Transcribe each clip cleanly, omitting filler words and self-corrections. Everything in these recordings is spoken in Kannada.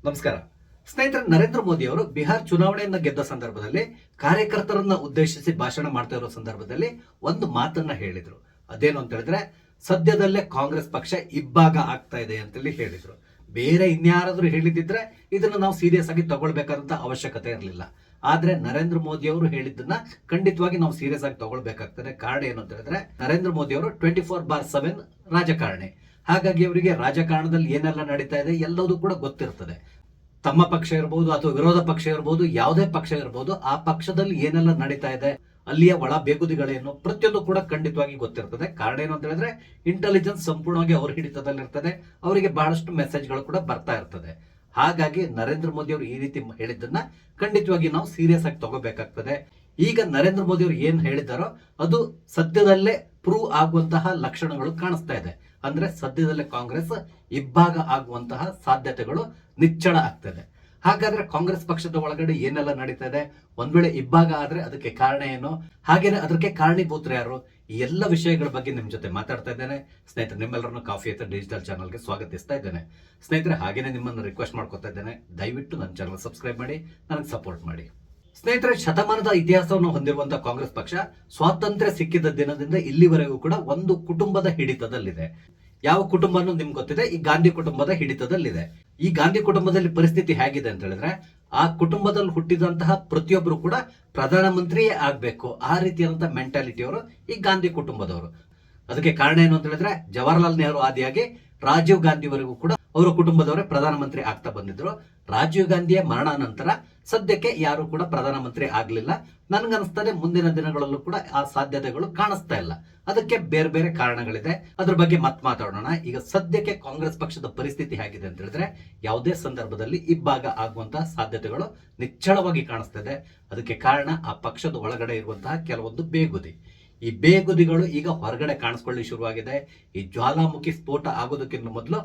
ನಮಸ್ಕಾರ ಸ್ನೇಹಿತರೆ. ನರೇಂದ್ರ ಮೋದಿ ಅವರು ಬಿಹಾರ್ ಚುನಾವಣೆಯನ್ನ ಗೆದ್ದ ಸಂದರ್ಭದಲ್ಲಿ ಕಾರ್ಯಕರ್ತರನ್ನ ಉದ್ದೇಶಿಸಿ ಭಾಷಣ ಮಾಡ್ತಾ ಇರೋ ಸಂದರ್ಭದಲ್ಲಿ ಒಂದು ಮಾತನ್ನ ಹೇಳಿದ್ರು. ಅದೇನು ಅಂತ ಹೇಳಿದ್ರೆ, ಸದ್ಯದಲ್ಲೇ ಕಾಂಗ್ರೆಸ್ ಪಕ್ಷ ಇಬ್ಬಾಗ ಆಗ್ತಾ ಇದೆ ಅಂತೇಳಿ ಹೇಳಿದ್ರು. ಬೇರೆ ಇನ್ಯಾರಾದ್ರೂ ಹೇಳಿದಿದ್ರೆ ಇದನ್ನ ನಾವು ಸೀರಿಯಸ್ ಆಗಿ ತಗೊಳ್ಬೇಕಾದಂತ ಅವಶ್ಯಕತೆ ಇರಲಿಲ್ಲ. ಆದ್ರೆ ನರೇಂದ್ರ ಮೋದಿ ಅವರು ಹೇಳಿದ್ದನ್ನ ಖಂಡಿತವಾಗಿ ನಾವು ಸೀರಿಯಸ್ ಆಗಿ ತಗೊಳ್ಬೇಕಾಗ್ತದೆ. ಕಾರಣ ಏನು ಅಂತ ಹೇಳಿದ್ರೆ, ನರೇಂದ್ರ ಮೋದಿ ಅವರು 24/7 ರಾಜಕಾರಣಿ. ಹಾಗಾಗಿ ಅವರಿಗೆ ರಾಜಕಾರಣದಲ್ಲಿ ಏನೆಲ್ಲ ನಡೀತಾ ಇದೆ ಎಲ್ಲದೂ ಕೂಡ ಗೊತ್ತಿರ್ತದೆ. ತಮ್ಮ ಪಕ್ಷ ಇರಬಹುದು ಅಥವಾ ವಿರೋಧ ಪಕ್ಷ ಇರಬಹುದು, ಯಾವುದೇ ಪಕ್ಷ ಇರಬಹುದು, ಆ ಪಕ್ಷದಲ್ಲಿ ಏನೆಲ್ಲ ನಡೀತಾ ಇದೆ, ಅಲ್ಲಿಯ ಒಳ ಬೇಗುದಿಗಳೇನು, ಪ್ರತಿಯೊಂದು ಕೂಡ ಖಂಡಿತವಾಗಿ ಗೊತ್ತಿರ್ತದೆ. ಕಾರಣ ಏನು ಅಂತ ಹೇಳಿದ್ರೆ, ಇಂಟೆಲಿಜೆನ್ಸ್ ಸಂಪೂರ್ಣವಾಗಿ ಅವ್ರ ಹಿಡಿತದಲ್ಲಿರ್ತದೆ. ಅವರಿಗೆ ಬಹಳಷ್ಟು ಮೆಸೇಜ್ಗಳು ಕೂಡ ಬರ್ತಾ ಇರ್ತದೆ. ಹಾಗಾಗಿ ನರೇಂದ್ರ ಮೋದಿ ಅವರು ಈ ರೀತಿ ಹೇಳಿದ್ದನ್ನ ಖಂಡಿತವಾಗಿ ನಾವು ಸೀರಿಯಸ್ ಆಗಿ ತಗೋಬೇಕಾಗ್ತದೆ. ಈಗ ನರೇಂದ್ರ ಮೋದಿ ಅವರು ಏನ್ ಹೇಳಿದಾರೋ ಅದು ಸದ್ಯದಲ್ಲೇ ಪ್ರೂವ್ ಆಗುವಂತಹ ಲಕ್ಷಣಗಳು ಕಾಣಿಸ್ತಾ ಇದೆ. ಅಂದ್ರೆ ಸದ್ಯದಲ್ಲೇ ಕಾಂಗ್ರೆಸ್ ಇಬ್ಬಾಗ ಆಗುವಂತಹ ಸಾಧ್ಯತೆಗಳು ನಿಚ್ಚಳ ಆಗ್ತದೆ. ಹಾಗಾದ್ರೆ ಕಾಂಗ್ರೆಸ್ ಪಕ್ಷದ ಒಳಗಡೆ ಏನೆಲ್ಲ ನಡೀತಾ ಇದೆ, ಒಂದ್ ವೇಳೆ ಇಬ್ಬಾಗ ಆದ್ರೆ ಅದಕ್ಕೆ ಕಾರಣ ಏನು, ಹಾಗೇನೆ ಅದಕ್ಕೆ ಕಾರಣೀಭೂತರು ಯಾರು, ಈ ಎಲ್ಲ ವಿಷಯಗಳ ಬಗ್ಗೆ ನಿಮ್ ಜೊತೆ ಮಾತಾಡ್ತಾ ಇದ್ದೇನೆ. ಸ್ನೇಹಿತರೆ, ನಿಮ್ಮೆಲ್ಲರನ್ನು ಕಾಫಿ ಅಥವಾ ಡಿಜಿಟಲ್ ಚಾನಲ್ಗೆ ಸ್ವಾಗತಿಸ್ತಾ ಇದ್ದೇನೆ. ಸ್ನೇಹಿತರೆ, ಹಾಗೇನೆ ನಿಮ್ಮನ್ನು ರಿಕ್ವೆಸ್ಟ್ ಮಾಡ್ಕೊತಾ ಇದ್ದೇನೆ, ದಯವಿಟ್ಟು ನನ್ನ ಚಾನಲ್ ಸಬ್ಸ್ಕ್ರೈಬ್ ಮಾಡಿ, ನನಗೆ ಸಪೋರ್ಟ್ ಮಾಡಿ. ಸ್ನೇಹಿತರೆ, ಶತಮಾನದ ಇತಿಹಾಸವನ್ನು ಹೊಂದಿರುವಂತಹ ಕಾಂಗ್ರೆಸ್ ಪಕ್ಷ ಸ್ವಾತಂತ್ರ್ಯ ಸಿಕ್ಕಿದ ದಿನದಿಂದ ಇಲ್ಲಿವರೆಗೂ ಕೂಡ ಒಂದು ಕುಟುಂಬದ ಹಿಡಿತದಲ್ಲಿದೆ. ಯಾವ ಕುಟುಂಬ ಅನ್ನೋದು ನಿಮ್ಗೆ ಗೊತ್ತಿದೆ, ಈ ಗಾಂಧಿ ಕುಟುಂಬದ ಹಿಡಿತದಲ್ಲಿದೆ. ಈ ಗಾಂಧಿ ಕುಟುಂಬದಲ್ಲಿ ಪರಿಸ್ಥಿತಿ ಹೇಗಿದೆ ಅಂತ ಹೇಳಿದ್ರೆ, ಆ ಕುಟುಂಬದಲ್ಲಿ ಹುಟ್ಟಿದಂತಹ ಪ್ರತಿಯೊಬ್ಬರು ಕೂಡ ಪ್ರಧಾನಮಂತ್ರಿಯೇ ಆಗ್ಬೇಕು, ಆ ರೀತಿಯಾದಂತಹ ಮೆಂಟಾಲಿಟಿ ಅವರು ಈ ಗಾಂಧಿ ಕುಟುಂಬದವರು. ಅದಕ್ಕೆ ಕಾರಣ ಏನು ಅಂತ ಹೇಳಿದ್ರೆ, ಜವಾಹರ್ಲಾಲ್ ನೆಹರು ಆದಿಯಾಗಿ ರಾಜೀವ್ ಗಾಂಧಿವರೆಗೂ ಕೂಡ ಅವರ ಕುಟುಂಬದವರೇ ಪ್ರಧಾನಮಂತ್ರಿ ಆಗ್ತಾ ಬಂದಿದ್ರು. ರಾಜೀವ್ ಗಾಂಧಿಯ ಮರಣ ನಂತರ ಸದ್ಯಕ್ಕೆ ಯಾರು ಕೂಡ ಪ್ರಧಾನಮಂತ್ರಿ ಆಗ್ಲಿಲ್ಲ. ನನ್ಗನ್ಸ್ತದೆ ಮುಂದಿನ ದಿನಗಳಲ್ಲೂ ಕೂಡ ಆ ಸಾಧ್ಯತೆಗಳು ಕಾಣಿಸ್ತಾ ಇಲ್ಲ. ಅದಕ್ಕೆ ಬೇರೆ ಬೇರೆ ಕಾರಣಗಳಿದೆ, ಅದ್ರ ಬಗ್ಗೆ ಮಾತಾಡೋಣ. ಈಗ ಸದ್ಯಕ್ಕೆ ಕಾಂಗ್ರೆಸ್ ಪಕ್ಷದ ಪರಿಸ್ಥಿತಿ ಹೇಗಿದೆ ಅಂತ ಹೇಳಿದ್ರೆ, ಯಾವುದೇ ಸಂದರ್ಭದಲ್ಲಿ ಇಬ್ಬಾಗ ಆಗುವಂತಹ ಸಾಧ್ಯತೆಗಳು ನಿಚ್ಚಳವಾಗಿ ಕಾಣಿಸ್ತದೆ. ಅದಕ್ಕೆ ಕಾರಣ ಆ ಪಕ್ಷದ ಒಳಗಡೆ ಇರುವಂತಹ ಕೆಲವೊಂದು ಬೇಗುದಿ. ಈ ಬೇಗುದಿಗಳು ಈಗ ಹೊರಗಡೆ ಕಾಣಿಸ್ಕೊಳ್ಳಿ ಶುರುವಾಗಿದೆ. ಈ ಜ್ವಾಲಾಮುಖಿ ಸ್ಫೋಟ ಆಗೋದಕ್ಕಿಂತ ಮೊದಲು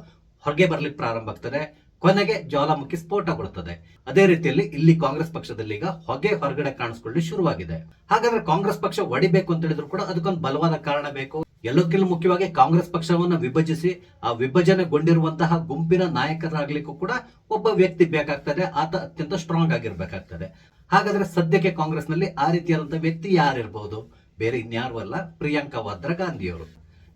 ಹೊರಗೆ ಬರ್ಲಿಕ್ಕೆ ಪ್ರಾರಂಭ ಆಗ್ತದೆ, ಕೊನೆಗೆ ಜ್ವಾಲಾಮುಖಿ ಸ್ಫೋಟಗೊಳ್ಳುತ್ತದೆ. ಅದೇ ರೀತಿಯಲ್ಲಿ ಇಲ್ಲಿ ಕಾಂಗ್ರೆಸ್ ಪಕ್ಷದಲ್ಲಿ ಈಗ ಹೊಗೆ ಹೊರಗಡೆ ಕಾಣಿಸ್ಕೊಳ್ಳಿ ಶುರುವಾಗಿದೆ. ಹಾಗಾದ್ರೆ ಕಾಂಗ್ರೆಸ್ ಪಕ್ಷ ಒಡಿಬೇಕು ಅಂತ ಹೇಳಿದ್ರು ಕೂಡ ಅದಕ್ಕೊಂದು ಬಲವಾದ ಕಾರಣ ಬೇಕು. ಎಲ್ಲಕ್ಕಿಂತ ಮುಖ್ಯವಾಗಿ ಕಾಂಗ್ರೆಸ್ ಪಕ್ಷವನ್ನ ವಿಭಜಿಸಿ ಆ ವಿಭಜನೆಗೊಂಡಿರುವಂತಹ ಗುಂಪಿನ ನಾಯಕರಾಗ್ಲಿಕ್ಕೂ ಕೂಡ ಒಬ್ಬ ವ್ಯಕ್ತಿ ಬೇಕಾಗ್ತದೆ. ಆತ ಅತ್ಯಂತ ಸ್ಟ್ರಾಂಗ್ ಆಗಿರ್ಬೇಕಾಗ್ತದೆ. ಹಾಗಾದ್ರೆ ಸದ್ಯಕ್ಕೆ ಕಾಂಗ್ರೆಸ್ ನಲ್ಲಿ ಆ ರೀತಿಯಾದಂತಹ ವ್ಯಕ್ತಿ ಯಾರಿರ್ಬಹುದು? ಬೇರೆ ಇನ್ಯಾರು ಅಲ್ಲ, ಪ್ರಿಯಾಂಕಾ ವಾದ್ರಾ ಗಾಂಧಿಯವರು.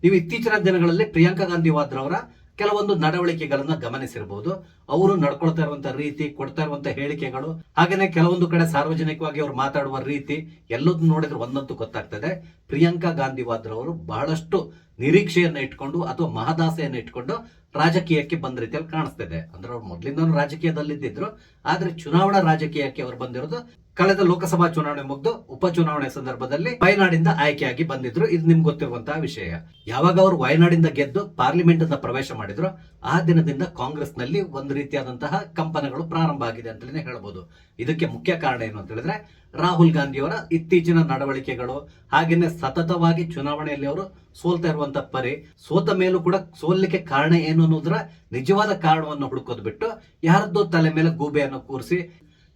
ನೀವು ಇತ್ತೀಚಿನ ದಿನಗಳಲ್ಲಿ ಪ್ರಿಯಾಂಕಾ ಗಾಂಧಿ ವಾದ್ರಾ ಅವರ ಕೆಲವೊಂದು ನಡವಳಿಕೆಗಳನ್ನ ಗಮನಿಸಿರಬಹುದು. ಅವರು ನಡ್ಕೊಳ್ತಾ ಇರುವಂತಹ ರೀತಿ, ಕೊಡ್ತಾ ಇರುವಂತಹ ಹೇಳಿಕೆಗಳು, ಹಾಗೇನೆ ಕೆಲವೊಂದು ಕಡೆ ಸಾರ್ವಜನಿಕವಾಗಿ ಅವರು ಮಾತಾಡುವ ರೀತಿ ಎಲ್ಲದನ್ನು ನೋಡಿದ್ರೆ ಒಂದಂತೂ ಗೊತ್ತಾಗ್ತದೆ, ಪ್ರಿಯಾಂಕಾ ಗಾಂಧಿ ವಾದ್ರಾ ಅವರು ಬಹಳಷ್ಟು ನಿರೀಕ್ಷೆಯನ್ನ ಇಟ್ಕೊಂಡು ಅಥವಾ ಮಹದಾಸೆಯನ್ನ ಇಟ್ಕೊಂಡು ರಾಜಕೀಯಕ್ಕೆ ಬಂದ ರೀತಿಯಲ್ಲಿ ಕಾಣಿಸ್ತಿದೆ. ಅಂದ್ರೆ ಅವ್ರು ಮೊದಲಿಂದ ರಾಜಕೀಯದಲ್ಲಿದ್ದಿದ್ರು, ಆದ್ರೆ ಚುನಾವಣಾ ರಾಜಕೀಯಕ್ಕೆ ಅವರು ಬಂದಿರೋದು ಕಳೆದ ಲೋಕಸಭಾ ಚುನಾವಣೆ ಮುಗ್ದು ಉಪಚುನಾವಣೆ ಸಂದರ್ಭದಲ್ಲಿ ವಯನಾಡಿಂದ ಆಯ್ಕೆಯಾಗಿ ಬಂದಿದ್ರು. ಇದು ನಿಮ್ಗೆ ಗೊತ್ತಿರುವಂತಹ ವಿಷಯ. ಯಾವಾಗ ಅವರು ವಯನಾಡಿಂದ ಗೆದ್ದು ಪಾರ್ಲಿಮೆಂಟ್ ಅನ್ನ ಪ್ರವೇಶ ಮಾಡಿದ್ರು, ಆ ದಿನದಿಂದ ಕಾಂಗ್ರೆಸ್ ನಲ್ಲಿ ಒಂದು ರೀತಿಯಾದಂತಹ ಕಂಪನಗಳು ಪ್ರಾರಂಭ ಆಗಿದೆ ಅಂತಲೇ ಹೇಳ್ಬೋದು. ಇದಕ್ಕೆ ಮುಖ್ಯ ಕಾರಣ ಏನು ಅಂತ ಹೇಳಿದ್ರೆ, ರಾಹುಲ್ ಗಾಂಧಿಯವರ ಇತ್ತೀಚಿನ ನಡವಳಿಕೆಗಳು, ಹಾಗೇನೆ ಸತತವಾಗಿ ಚುನಾವಣೆಯಲ್ಲಿ ಅವರು ಸೋಲ್ತಾ ಇರುವಂತಹ ಪರಿ, ಸೋತ ಮೇಲೂ ಕೂಡ ಸೋಲ್ಲಿಕ್ಕೆ ಕಾರಣ ಏನು ಅನ್ನೋದ್ರ ನಿಜವಾದ ಕಾರಣವನ್ನು ಹುಡುಕೋದು ಬಿಟ್ಟು ಯಾರದ್ದೋ ತಲೆ ಮೇಲೆ ಗೂಬೆಯನ್ನು ಕೂರಿಸಿ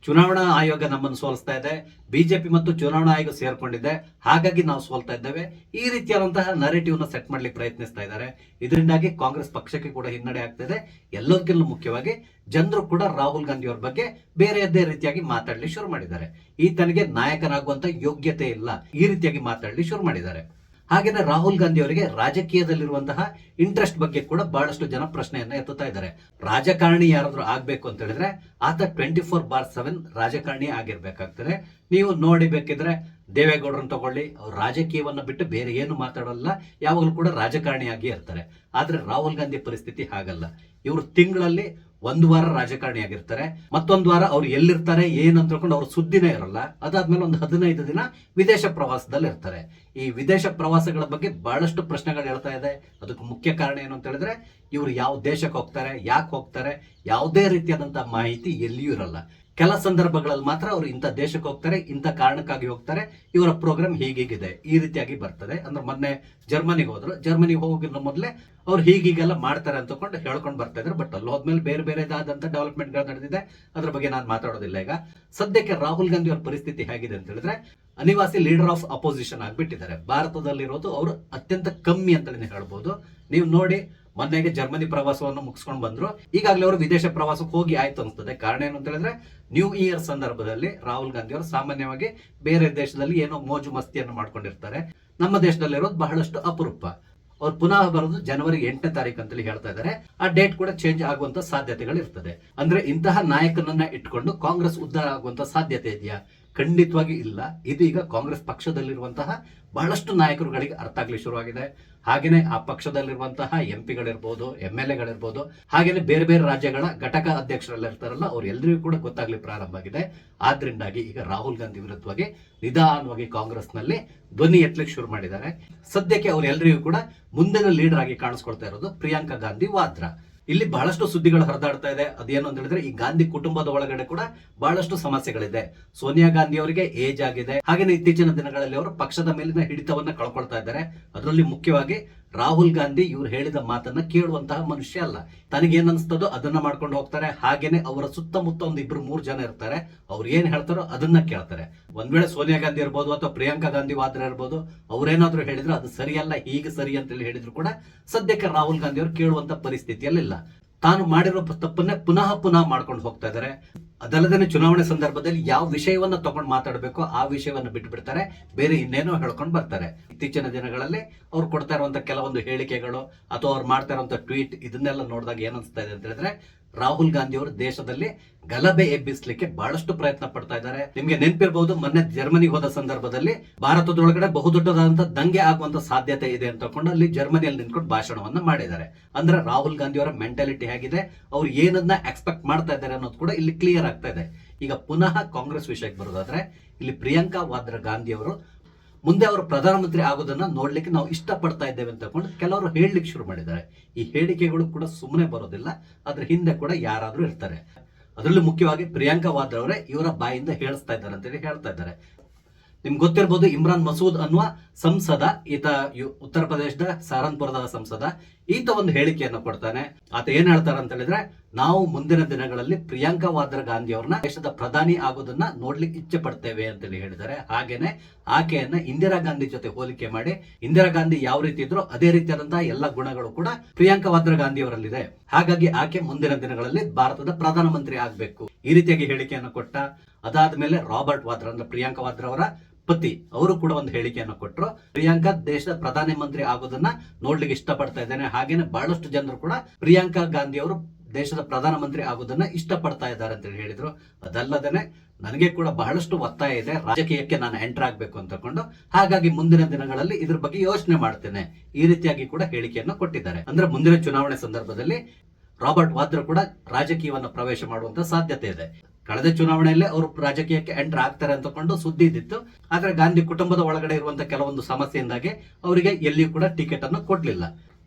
ಚುನಾವಣಾ ಆಯೋಗ ನಮ್ಮನ್ನು ಸೋಲಿಸ್ತಾ ಇದೆ, ಬಿಜೆಪಿ ಮತ್ತು ಚುನಾವಣಾ ಆಯೋಗ ಸೇರ್ಕೊಂಡಿದೆ, ಹಾಗಾಗಿ ನಾವು ಸೋಲ್ತಾ ಇದ್ದೇವೆ, ಈ ರೀತಿಯಾದಂತಹ ನರೇಟಿವ್ ನ ಸೆಟ್ ಮಾಡ್ಲಿಕ್ಕೆ ಪ್ರಯತ್ನಿಸ್ತಾ ಇದ್ದಾರೆ. ಇದರಿಂದಾಗಿ ಕಾಂಗ್ರೆಸ್ ಪಕ್ಷಕ್ಕೆ ಕೂಡ ಹಿನ್ನಡೆ ಆಗ್ತಿದೆ. ಎಲ್ಲದಕ್ಕಿಂತ ಮುಖ್ಯವಾಗಿ ಜನರು ಕೂಡ ರಾಹುಲ್ ಗಾಂಧಿ ಅವರ ಬಗ್ಗೆ ಬೇರೆಯದ್ದೇ ರೀತಿಯಾಗಿ ಮಾತಾಡ್ಲಿ ಶುರು ಮಾಡಿದ್ದಾರೆ. ಈತನಿಗೆ ನಾಯಕನಾಗುವಂತ ಯೋಗ್ಯತೆ ಇಲ್ಲ, ಈ ರೀತಿಯಾಗಿ ಮಾತಾಡ್ಲಿ ಶುರು ಮಾಡಿದ್ದಾರೆ. ಹಾಗೇನೆ ರಾಹುಲ್ ಗಾಂಧಿ ಅವರಿಗೆ ರಾಜಕೀಯದಲ್ಲಿರುವಂತಹ ಇಂಟ್ರೆಸ್ಟ್ ಬಗ್ಗೆ ಕೂಡ ಬಹಳಷ್ಟು ಜನ ಪ್ರಶ್ನೆಯನ್ನ ಎತ್ತುತ್ತಾ ಇದ್ದಾರೆ. ರಾಜಕಾರಣಿ ಯಾರಾದ್ರೂ ಆಗ್ಬೇಕು ಅಂತ ಹೇಳಿದ್ರೆ ಆತ 24/7 ರಾಜಕಾರಣಿ ಆಗಿರ್ಬೇಕಾಗ್ತದೆ. ನೀವು ನೋಡಿ ಬೇಕಿದ್ರೆ ದೇವೇಗೌಡರನ್ನ ತಗೊಳ್ಳಿ, ಅವ್ರು ರಾಜಕೀಯವನ್ನ ಬಿಟ್ಟು ಬೇರೆ ಏನು ಮಾತಾಡಲ್ಲ, ಯಾವಾಗಲೂ ಕೂಡ ರಾಜಕಾರಣಿಯಾಗಿ ಇರ್ತಾರೆ. ಆದ್ರೆ ರಾಹುಲ್ ಗಾಂಧಿ ಪರಿಸ್ಥಿತಿ ಹಾಗಲ್ಲ. ಇವರು ತಿಂಗಳಲ್ಲಿ ಒಂದು ವಾರ ರಾಜಕಾರಣಿ ಆಗಿರ್ತಾರೆ, ಮತ್ತೊಂದು ವಾರ ಅವ್ರು ಎಲ್ಲಿರ್ತಾರೆ ಏನಂತ ತಿಳ್ಕೊಂಡು ಅವ್ರ ಸುದ್ದಿನೇ ಇರಲ್ಲ. ಅದಾದ್ಮೇಲೆ ಒಂದು 15 ದಿನ ವಿದೇಶ ಪ್ರವಾಸದಲ್ಲಿ ಇರ್ತಾರೆ. ಈ ವಿದೇಶ ಪ್ರವಾಸಗಳ ಬಗ್ಗೆ ಬಹಳಷ್ಟು ಪ್ರಶ್ನೆಗಳು ಹೇಳ್ತಾ ಇದೆ. ಅದಕ್ಕೆ ಮುಖ್ಯ ಕಾರಣ ಏನು ಅಂತ ಹೇಳಿದ್ರೆ, ಇವರು ಯಾವ ದೇಶಕ್ಕೆ ಹೋಗ್ತಾರೆ, ಯಾಕೆ ಹೋಗ್ತಾರೆ, ಯಾವುದೇ ರೀತಿಯಾದಂತಹ ಮಾಹಿತಿ ಎಲ್ಲಿಯೂ ಇರಲ್ಲ. ಕೆಲ ಸಂದರ್ಭಗಳಲ್ಲಿ ಮಾತ್ರ ಅವರು ಇಂಥ ದೇಶಕ್ಕೆ ಹೋಗ್ತಾರೆ, ಇಂಥ ಕಾರಣಕ್ಕಾಗಿ ಹೋಗ್ತಾರೆ, ಇವರ ಪ್ರೋಗ್ರಾಮ್ ಹೀಗಿದೆ, ಈ ರೀತಿಯಾಗಿ ಬರ್ತದೆ. ಅಂದ್ರೆ ಮೊನ್ನೆ ಜರ್ಮನಿಗೆ ಹೋದ್ರು, ಜರ್ಮನಿಗೆ ಹೋಗಿರೋ ಮೊದಲೇ ಅವ್ರು ಹೀಗೆಲ್ಲ ಮಾಡ್ತಾರೆ ಅಂತಕೊಂಡು ಹೇಳ್ಕೊಂಡು ಬರ್ತಾ ಇದ್ರು. ಬಟ್ ಅಲ್ಲಿ ಹೋದ್ಮೇಲೆ ಬೇರೆ ಬೇರೆದಾದಂತ ಡೆವಲಪ್ಮೆಂಟ್ ಗಳು ನಡೆದಿದೆ, ಅದ್ರ ಬಗ್ಗೆ ನಾನು ಮಾತಾಡೋದಿಲ್ಲ. ಈಗ ಸದ್ಯಕ್ಕೆ ರಾಹುಲ್ ಗಾಂಧಿ ಅವರ ಪರಿಸ್ಥಿತಿ ಹೇಗಿದೆ ಅಂತ ಹೇಳಿದ್ರೆ, ಅನಿವಾಸಿ ಲೀಡರ್ ಆಫ್ ಅಪೋಸಿಷನ್ ಆಗ್ಬಿಟ್ಟಿದ್ದಾರೆ. ಭಾರತದಲ್ಲಿರೋದು ಅವರು ಅತ್ಯಂತ ಕಮ್ಮಿ ಅಂತಲೇ ಹೇಳ್ಬೋದು. ನೀವು ನೋಡಿ, ಮೊನ್ನೆಗೆ ಜರ್ಮನಿ ಪ್ರವಾಸವನ್ನು ಮುಗಿಸ್ಕೊಂಡು ಬಂದ್ರು. ಈಗಾಗಲೇ ಅವರು ವಿದೇಶ ಪ್ರವಾಸಕ್ಕೆ ಹೋಗಿ ಆಯ್ತು ಅನ್ಸ್ತದೆ. ಕಾರಣ ಏನು ಅಂತ ಹೇಳಿದ್ರೆ ನ್ಯೂ ಇಯರ್ ಸಂದರ್ಭದಲ್ಲಿ ರಾಹುಲ್ ಗಾಂಧಿ ಅವರು ಸಾಮಾನ್ಯವಾಗಿ ಬೇರೆ ದೇಶದಲ್ಲಿ ಏನೋ ಮೋಜು ಮಸ್ತಿಯನ್ನು ಮಾಡ್ಕೊಂಡಿರ್ತಾರೆ. ನಮ್ಮ ದೇಶದಲ್ಲಿರೋದು ಬಹಳಷ್ಟು ಅಪರೂಪ. ಅವ್ರು ಪುನಃ ಬರೋದು ಜನವರಿ 8ನೇ ತಾರೀಕು ಅಂತೇಳಿ ಹೇಳ್ತಾ ಇದ್ದಾರೆ. ಆ ಡೇಟ್ ಕೂಡ ಚೇಂಜ್ ಆಗುವಂತ ಸಾಧ್ಯತೆಗಳು ಇರ್ತದೆ. ಅಂದ್ರೆ ಇಂತಹ ನಾಯಕನನ್ನ ಇಟ್ಕೊಂಡು ಕಾಂಗ್ರೆಸ್ ಉದ್ಧಾರ ಆಗುವಂತ ಸಾಧ್ಯತೆ ಇದೆಯಾ? ಖಂಡಿತವಾಗಿ ಇಲ್ಲ. ಇದು ಈಗ ಕಾಂಗ್ರೆಸ್ ಪಕ್ಷದಲ್ಲಿರುವಂತಹ ಬಹಳಷ್ಟು ನಾಯಕರುಗಳಿಗೆ ಅರ್ಥ ಆಗ್ಲಿ ಶುರುವಾಗಿದೆ. ಹಾಗೇನೆ ಆ ಪಕ್ಷದಲ್ಲಿರುವಂತಹ ಎಂಪಿಗಳಿರ್ಬೋದು, MLA ಹಾಗೇನೆ ಬೇರೆ ಬೇರೆ ರಾಜ್ಯಗಳ ಘಟಕ ಅಧ್ಯಕ್ಷರೆಲ್ಲ ಇರ್ತಾರಲ್ಲ, ಅವ್ರು ಎಲ್ಲರಿಗೂ ಕೂಡ ಗೊತ್ತಾಗ್ಲಿ ಪ್ರಾರಂಭ ಆಗಿದೆ. ಆದ್ರಿಂದಾಗಿ ಈಗ ರಾಹುಲ್ ಗಾಂಧಿ ವಿರುದ್ಧವಾಗಿ ನಿಧಾನವಾಗಿ ಕಾಂಗ್ರೆಸ್ ನಲ್ಲಿ ಧ್ವನಿ ಎತ್ತಲಿಕ್ಕೆ ಶುರು ಮಾಡಿದ್ದಾರೆ. ಸದ್ಯಕ್ಕೆ ಅವ್ರು ಎಲ್ಲರಿಗೂ ಕೂಡ ಮುಂದಿನ ಲೀಡರ್ ಆಗಿ ಕಾಣಿಸ್ಕೊಳ್ತಾ ಇರೋದು ಪ್ರಿಯಾಂಕಾ ಗಾಂಧಿ ವಾದ್ರಾ. ಇಲ್ಲಿ ಬಹಳಷ್ಟು ಸುದ್ದಿಗಳು ಹರಿದಾಡ್ತಾ ಇದೆ. ಅದೇನು ಅಂತ ಹೇಳಿದ್ರೆ ಈ ಗಾಂಧಿ ಕುಟುಂಬದ ಒಳಗಡೆ ಕೂಡ ಬಹಳಷ್ಟು ಸಮಸ್ಯೆಗಳಿದೆ. ಸೋನಿಯಾ ಗಾಂಧಿ ಅವರಿಗೆ ಏಜ್ ಆಗಿದೆ. ಹಾಗೇನೆ ಇತ್ತೀಚಿನ ದಿನಗಳಲ್ಲಿ ಅವರು ಪಕ್ಷದ ಮೇಲಿನ ಹಿಡಿತವನ್ನ ಕಳ್ಕೊಳ್ತಾ ಇದ್ದಾರೆ. ಅದರಲ್ಲಿ ಮುಖ್ಯವಾಗಿ ರಾಹುಲ್ ಗಾಂಧಿ ಇವ್ರು ಹೇಳಿದ ಮಾತನ್ನ ಕೇಳುವಂತಹ ಮನುಷ್ಯ ಅಲ್ಲ. ತನಗೇನ್ ಅನ್ಸ್ತದೋ ಅದನ್ನ ಮಾಡ್ಕೊಂಡು ಹೋಗ್ತಾರೆ. ಹಾಗೇನೆ ಅವರ ಸುತ್ತಮುತ್ತ ಒಂದು 2-3 ಜನ ಇರ್ತಾರೆ, ಅವ್ರು ಏನ್ ಹೇಳ್ತಾರೋ ಅದನ್ನ ಕೇಳ್ತಾರೆ. ಒಂದ್ ವೇಳೆ ಸೋನಿಯಾ ಗಾಂಧಿ ಇರ್ಬೋದು ಅಥವಾ ಪ್ರಿಯಾಂಕಾ ಗಾಂಧಿ ವಾದ್ರಾ ಇರ್ಬೋದು, ಅವ್ರೇನಾದ್ರೂ ಹೇಳಿದ್ರು ಅದು ಸರಿಯಲ್ಲ, ಹೀಗೆ ಸರಿ ಅಂತೇಳಿ ಹೇಳಿದ್ರು ಕೂಡ ಸದ್ಯಕ್ಕೆ ರಾಹುಲ್ ಗಾಂಧಿ ಅವರು ಕೇಳುವಂತ ಪರಿಸ್ಥಿತಿಯಲ್ಲಿಲ್ಲ. ತಾನು ಮಾಡಿರೋ ತಪ್ಪನ್ನೇ ಪುನಃ ಮಾಡ್ಕೊಂಡು ಹೋಗ್ತಾ ಇದ್ದಾರೆ. ಅದಲ್ಲದೆ ಚುನಾವಣೆ ಸಂದರ್ಭದಲ್ಲಿ ಯಾವ ವಿಷಯವನ್ನ ತಗೊಂಡು ಮಾತಾಡಬೇಕು ಆ ವಿಷಯವನ್ನ ಬಿಟ್ಟು ಬಿಡ್ತಾರೆ, ಬೇರೆ ಇನ್ನೇನೋ ಹೇಳ್ಕೊಂಡು ಬರ್ತಾರೆ. ಇತ್ತೀಚಿನ ದಿನಗಳಲ್ಲಿ ಅವ್ರು ಕೊಡ್ತಾ ಇರುವಂತ ಕೆಲವೊಂದು ಹೇಳಿಕೆಗಳು ಅಥವಾ ಅವ್ರು ಮಾಡ್ತಾ ಇರುವಂತ ಟ್ವೀಟ್ ಇದನ್ನೆಲ್ಲ ನೋಡಿದಾಗ ಏನನ್ಸ್ತಾ ಇದೆ ಅಂತ ಹೇಳಿದ್ರೆ ರಾಹುಲ್ ಗಾಂಧಿ ಅವರು ದೇಶದಲ್ಲಿ ಗಲಭೆ ಎಬ್ಬಿಸ್ಲಿಕ್ಕೆ ಬಹಳಷ್ಟು ಪ್ರಯತ್ನ ಪಡ್ತಾ ಇದ್ದಾರೆ. ನಿಮ್ಗೆ ನೆನಪಿರಬಹುದು, ಮೊನ್ನೆ ಜರ್ಮನಿಗೆ ಹೋದ ಸಂದರ್ಭದಲ್ಲಿ ಭಾರತದೊಳಗಡೆ ಬಹುದೊಡ್ಡದಾದಂತಹ ದಂಗೆ ಆಗುವಂತ ಸಾಧ್ಯತೆ ಇದೆ ಅಂತ ಕೊಂಡು ಅಲ್ಲಿ ಜರ್ಮನಿಯಲ್ಲಿ ನಿಂತ್ಕೊಂಡು ಭಾಷಣವನ್ನ ಮಾಡಿದ್ದಾರೆ. ಅಂದ್ರೆ ರಾಹುಲ್ ಗಾಂಧಿ ಅವರ ಮೆಂಟಾಲಿಟಿ ಹೇಗಿದೆ, ಅವ್ರು ಏನನ್ನ ಎಕ್ಸ್ಪೆಕ್ಟ್ ಮಾಡ್ತಾ ಇದ್ದಾರೆ ಅನ್ನೋದು ಕೂಡ ಇಲ್ಲಿ ಕ್ಲಿಯರ್ ಆಗ್ತಾ ಇದೆ. ಈಗ ಪುನಃ ಕಾಂಗ್ರೆಸ್ ವಿಷಯಕ್ಕೆ ಬರೋದಾದ್ರೆ ಇಲ್ಲಿ ಪ್ರಿಯಾಂಕಾ ವಾದ್ರಾ ಗಾಂಧಿ ಅವರು ಮುಂದೆ ಅವರು ಪ್ರಧಾನಮಂತ್ರಿ ಆಗೋದನ್ನ ನೋಡ್ಲಿಕ್ಕೆ ನಾವು ಇಷ್ಟಪಡ್ತಾ ಇದ್ದೇವೆ ಅಂತ ಕೊಂಡು ಕೆಲವರು ಹೇಳಲಿಕ್ಕೆ ಶುರು ಮಾಡಿದ್ದಾರೆ. ಈ ಹೇಳಿಕೆಗಳು ಕೂಡ ಸುಮ್ಮನೆ ಬರೋದಿಲ್ಲ, ಅದ್ರ ಹಿಂದೆ ಕೂಡ ಯಾರಾದ್ರೂ ಇರ್ತಾರೆ. ಅದರಲ್ಲೂ ಮುಖ್ಯವಾಗಿ ಪ್ರಿಯಾಂಕಾ ವಾದ್ರಾ ಅವರೇ ಇವರ ಬಾಯಿಂದ ಹೇಳಿಸ್ತಾ ಇದ್ದಾರೆ ಅಂತೇಳಿ ಹೇಳ್ತಾ ಇದ್ದಾರೆ. ನಿಮ್ಗೆ ಗೊತ್ತಿರಬಹುದು, ಇಮ್ರಾನ್ ಮಸೂದ್ ಅನ್ನುವ ಸಂಸದ, ಈತ ಉತ್ತರ ಪ್ರದೇಶದ ಸಹರನ್ಪುರದ ಸಂಸದ, ಈತ ಒಂದು ಹೇಳಿಕೆಯನ್ನು ಕೊಡ್ತಾನೆ. ಆತ ಏನ್ ಹೇಳ್ತಾರೆ ಅಂತ ಹೇಳಿದ್ರೆ, ನಾವು ಮುಂದಿನ ದಿನಗಳಲ್ಲಿ ಪ್ರಿಯಾಂಕಾ ವಾದ್ರಾ ಗಾಂಧಿ ಅವ್ರನ್ನ ದೇಶದ ಪ್ರಧಾನಿ ಆಗೋದನ್ನ ನೋಡ್ಲಿಕ್ಕೆ ಇಚ್ಛೆ ಪಡ್ತೇವೆ ಅಂತೇಳಿ ಹೇಳಿದ್ದಾರೆ. ಹಾಗೇನೆ ಆಕೆಯನ್ನ ಇಂದಿರಾ ಗಾಂಧಿ ಜೊತೆ ಹೋಲಿಕೆ ಮಾಡಿ, ಇಂದಿರಾ ಗಾಂಧಿ ಯಾವ ರೀತಿ ಇದ್ರು ಅದೇ ರೀತಿಯಾದಂತಹ ಎಲ್ಲ ಗುಣಗಳು ಕೂಡ ಪ್ರಿಯಾಂಕಾ ವಾದ್ರಾ ಗಾಂಧಿ ಅವರಲ್ಲಿದೆ. ಹಾಗಾಗಿ ಆಕೆ ಮುಂದಿನ ದಿನಗಳಲ್ಲಿ ಭಾರತದ ಪ್ರಧಾನಮಂತ್ರಿ ಆಗ್ಬೇಕು, ಈ ರೀತಿಯಾಗಿ ಹೇಳಿಕೆಯನ್ನು ಕೊಟ್ಟ. ಅದಾದ್ಮೇಲೆ ರಾಬರ್ಟ್ ವಾದ್ರಾ ಅಂದ್ರೆ ಪ್ರಿಯಾಂಕಾ ವಾದ್ರಾ ಅವರ ಪತಿ, ಅವರು ಕೂಡ ಒಂದು ಹೇಳಿಕೆಯನ್ನು ಕೊಟ್ಟರು. ಪ್ರಿಯಾಂಕಾ ದೇಶದ ಪ್ರಧಾನಿ ಮಂತ್ರಿ ಆಗೋದನ್ನ ನೋಡ್ಲಿಕ್ಕೆ ಇಷ್ಟಪಡ್ತಾ ಇದ್ದೇನೆ. ಹಾಗೇನೆ ಬಹಳಷ್ಟು ಜನರು ಕೂಡ ಪ್ರಿಯಾಂಕಾ ಗಾಂಧಿ ಅವರು ದೇಶದ ಪ್ರಧಾನಮಂತ್ರಿ ಆಗೋದನ್ನ ಇಷ್ಟಪಡ್ತಾ ಇದ್ದಾರೆ ಅಂತ ಹೇಳಿದ್ರು. ಅದಲ್ಲದೇನೆ ನನಗೆ ಕೂಡ ಬಹಳಷ್ಟು ಒತ್ತಾಯ ಇದೆ, ರಾಜಕೀಯಕ್ಕೆ ನಾನು ಎಂಟರ್ ಆಗ್ಬೇಕು ಅಂತಕೊಂಡು. ಹಾಗಾಗಿ ಮುಂದಿನ ದಿನಗಳಲ್ಲಿ ಇದ್ರ ಬಗ್ಗೆ ಯೋಚನೆ ಮಾಡ್ತೇನೆ, ಈ ರೀತಿಯಾಗಿ ಕೂಡ ಹೇಳಿಕೆಯನ್ನು ಕೊಟ್ಟಿದ್ದಾರೆ. ಅಂದ್ರೆ ಮುಂದಿನ ಚುನಾವಣೆ ಸಂದರ್ಭದಲ್ಲಿ ರಾಬರ್ಟ್ ವಾದ್ರಾ ಕೂಡ ರಾಜಕೀಯವನ್ನು ಪ್ರವೇಶ ಮಾಡುವಂತ ಸಾಧ್ಯತೆ ಇದೆ. ಕಳೆದ ಚುನಾವಣೆಯಲ್ಲೇ ಅವರು ರಾಜಕೀಯಕ್ಕೆ ಎಂಟರ್ ಆಗ್ತಾರೆ ಅಂತಕೊಂಡು ಸುದ್ದಿ ಇದ್ದಿತ್ತು. ಆದ್ರೆ ಗಾಂಧಿ ಕುಟುಂಬದ ಒಳಗಡೆ ಇರುವಂತಹ ಕೆಲವೊಂದು ಸಮಸ್ಯೆಯಿಂದಾಗಿ ಅವರಿಗೆ ಎಲ್ಲಿಯೂ ಕೂಡ ಟಿಕೆಟ್ ಅನ್ನು ಕೊಡ್ಲಿಲ್ಲ.